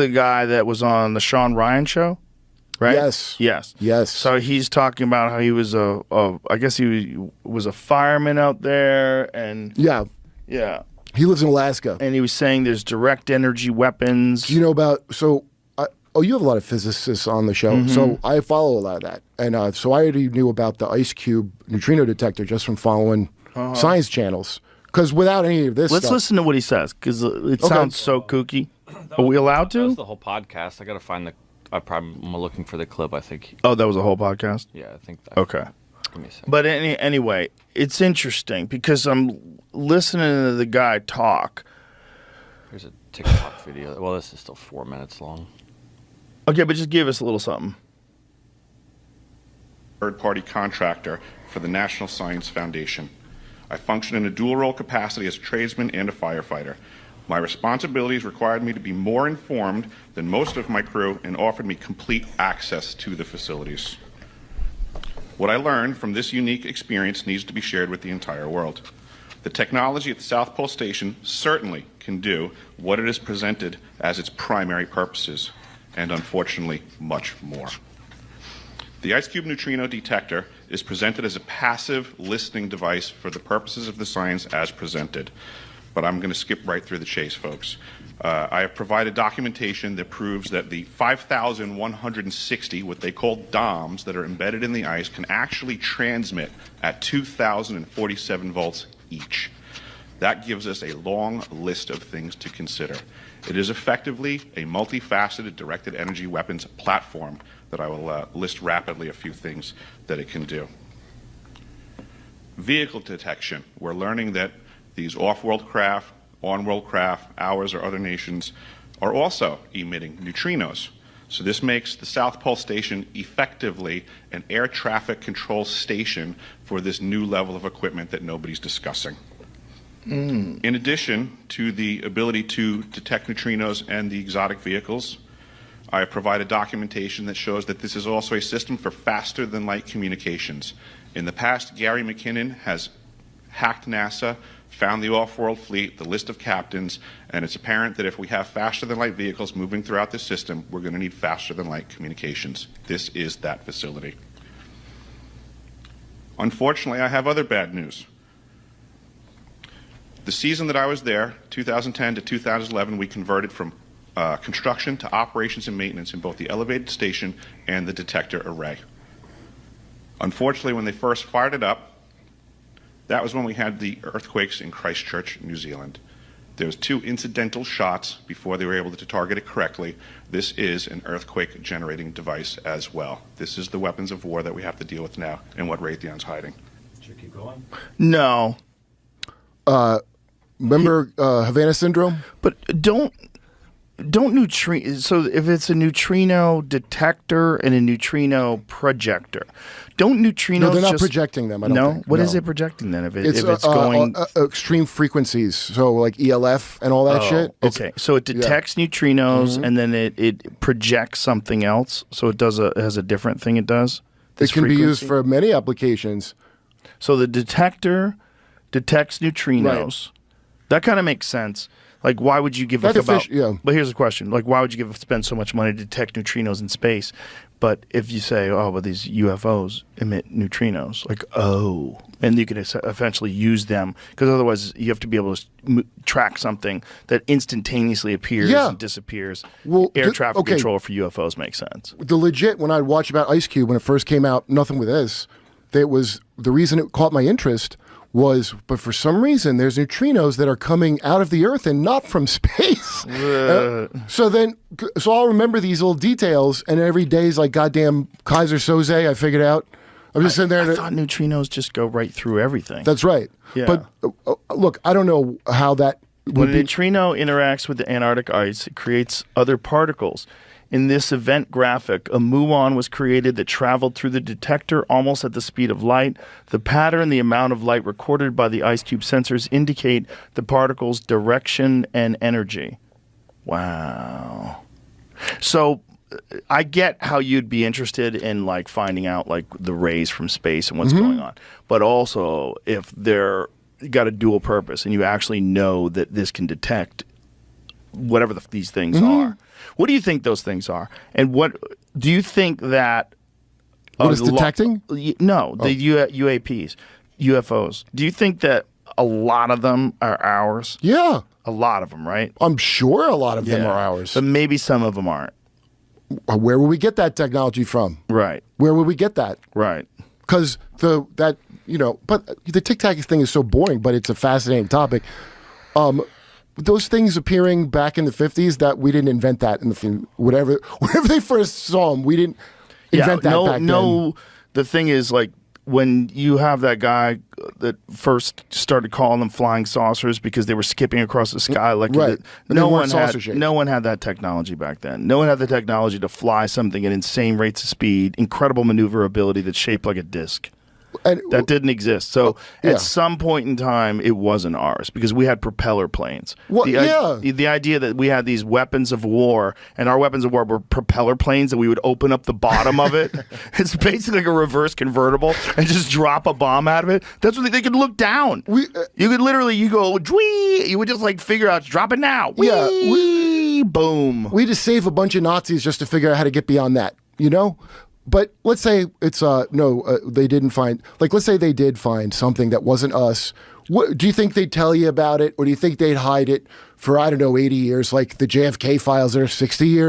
The guy that was on the Sean Ryan show, right? Yes. So he's talking about how he was I guess he was a fireman out there, and yeah. He lives in Alaska, and he was saying there's direct energy weapons. Do you know about you have a lot of physicists on the show, so I follow a lot of that, and so I already knew about the ice cube neutrino detector just from following science channels. Because without any of this, let's listen to what he says, because it sounds so kooky. Are we allowed to? That was the whole podcast. I gotta find the. I'm looking for the clip. I think. Oh, that was a whole podcast. Yeah, I think that. Okay. Give me a second. But anyway, it's interesting because I'm listening to the guy talk. Here's a TikTok video. Well, this is still 4 minutes long. Okay, but just give us a little something. Third-party contractor for the National Science Foundation. I function in a dual-role capacity as a tradesman and a firefighter. My responsibilities required me to be more informed than most of my crew and offered me complete access to the facilities. What I learned from this unique experience needs to be shared with the entire world. The technology at the South Pole Station certainly can do what it is presented as its primary purposes, and unfortunately, much more. The Ice Cube Neutrino Detector is presented as a passive listening device for the purposes of the science as presented. But I'm going to skip right through the chase, folks. I have provided documentation that proves that the 5,160, what they call DOMs, that are embedded in the ice can actually transmit at 2,047 volts each. That gives us a long list of things to consider. It is effectively a multifaceted directed energy weapons platform that I will list rapidly a few things that it can do. Vehicle detection. We're learning that these off-world craft, on-world craft, ours or other nations, are also emitting neutrinos. So this makes the South Pole Station effectively an air traffic control station for this new level of equipment that nobody's discussing. In addition to the ability to detect neutrinos and the exotic vehicles, I have provided documentation that shows that this is also a system for faster than light communications. In the past, Gary McKinnon has hacked NASA, found the off-world fleet, the list of captains, and it's apparent that if we have faster than light vehicles moving throughout this system, we're going to need faster than light communications. This is that facility. Unfortunately, I have other bad news. The season that I was there, 2010 to 2011, we converted from construction to operations and maintenance in both the elevated station and the detector array. Unfortunately, when they first fired it up, that was when we had the earthquakes in Christchurch, New Zealand. There was 2 incidental shots before they were able to target it correctly. This is an earthquake generating device as well. This is the weapons of war that we have to deal with now and what Raytheon's hiding. Should we keep going? No. Remember Havana Syndrome? But don't neutrino. So if it's a neutrino detector and a neutrino projector, don't neutrinos? No, they're not projecting them. I don't think. What No. is it projecting then? If It's it's going extreme frequencies, so like ELF and all that shit. Okay, so it detects neutrinos and then it projects something else. So it has a different thing. It does. It can be used for many applications. So the detector detects neutrinos. Right. That kind of makes sense. Like, why would you give But here's the question: like, why would you spend so much money to detect neutrinos in space? But if you say, oh, well, these UFOs emit neutrinos, like, and you can eventually use them, because otherwise you have to be able to track something that instantaneously appears and disappears. Well, air traffic control for UFOs makes sense. The legit, when I'd watch about Ice Cube when it first came out, nothing with this. That was the reason it caught my interest. But for some reason, there's neutrinos that are coming out of the Earth and not from space. So I'll remember these little details, and every day's like goddamn Kaiser Soze. I figured out. I'm just sitting there. I thought neutrinos just go right through everything. That's right. Yeah. But look, I don't know how that would When a neutrino interacts with the Antarctic ice, it creates other particles. In this event graphic, a muon was created that traveled through the detector almost at the speed of light. The pattern, the amount of light recorded by the ice cube sensors indicate the particle's direction and energy. Wow. So I get how you'd be interested in like finding out like the rays from space and what's going on. But also if they're got a dual purpose and you actually know that this can detect whatever these things Mm-hmm. are. What do you think those things are? And what do you think that? What is detecting? No, the UAPs, UFOs. Do you think that a lot of them are ours? Yeah. A lot of them, right? I'm sure a lot of them Yeah. are ours. But maybe some of them aren't. Where would we get that technology from? Right. Where would we get that? Right. Because but the Tic Tac thing is so boring, but it's a fascinating topic. Those things appearing back in the 50s, that we didn't invent that in the film. Whatever they first saw them, we didn't invent that back then. The thing is, like, when you have that guy that first started calling them flying saucers because they were skipping across the sky, like Right. And no they weren't one had saucer-shaped. no one had that technology back then. No one had the technology to fly something at insane rates of speed, incredible maneuverability that's shaped like a disc. And That didn't exist. So yeah. at some point in time, it wasn't ours because we had propeller planes. Well, The idea that we had these weapons of war and our weapons of war were propeller planes that we would open up the bottom of it. It's basically like a reverse convertible and just drop a bomb out of it. That's what they could look down. You could literally, you go, dwee, you would just like figure out, drop it now. Yeah, Wee, boom. we had to save a bunch of Nazis just to figure out how to get beyond that, you know? But let's say it's they didn't find, like, let's say they did find something that wasn't us. What do you think they'd tell you about it, or do you think they'd hide it for, I don't know, 80 years, like the JFK files are 60 years?